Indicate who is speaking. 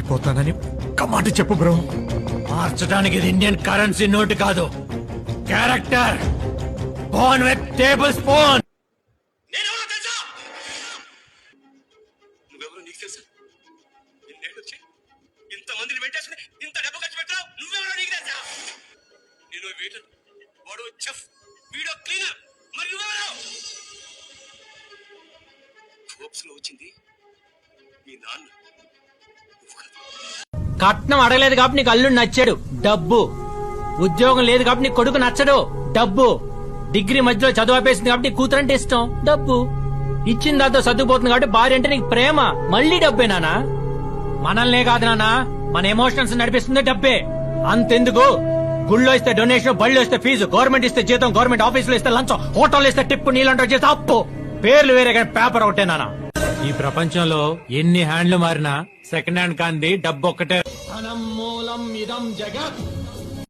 Speaker 1: మార్చిపోతానని ఒక్క మాట చెప్పు బ్రో.
Speaker 2: మార్చడానికి ఇది ఇండియన్ కరెన్సీ నోట్ కాదు, character. Born with table spoon.
Speaker 3: నువ్వెవరో నీకు తెలుసా? ఇన్నేళ్ళు వచ్చి ఇంతమందిని పెట్టేసుకుని ఇంత డబ్బు ఖర్చు పెట్టావు. నువ్వెవరో నీకు తెలుసా? నేను వెయిటర్, వాడు చెఫ్, వీడియో క్లీనర్, మరి నువ్వెవరో? ఫోర్బ్స్ లో వచ్చింది మీ నాన్న.
Speaker 2: కట్నం అడగలేదు కాబట్టి నీకు అల్లుడు నచ్చాడు, డబ్బు. ఉద్యోగం లేదు కాబట్టి నీ కొడుకు నచ్చడు, డబ్బు. డిగ్రీ మధ్యలో చదువు ఆపేసింది కాబట్టి నీ కూతురంటే ఇష్టం, డబ్బు. ఇచ్చిన దాంతో సర్దుకుపోతుంది కాబట్టి భార్య అంటే నీకు ప్రేమ, మళ్ళీ డబ్బే నానా. మనల్నే కాదు నానా, మన ఎమోషనల్స్ నడిపిస్తుంది డబ్బే. అంతెందుకు, గుళ్ళో ఇస్తే డొనేషన్, బళ్ళు ఇస్తే ఫీజు, గవర్నమెంట్ ఇస్తే జీతం, గవర్నమెంట్ ఆఫీసులో ఇస్తే లంచం, హోటల్లో ఇస్తే టిప్పు, నీళ్ళంటో చేస్తే అప్పు. పేర్లు వేరే కానీ పేపర్ ఒకటే నానా. ఈ ప్రపంచంలో ఎన్ని హ్యాండ్లు మారినా సెకండ్ హ్యాండ్ కాంది డబ్బు ఒక్కటే. ధనం మూలం ఇదం జగత్.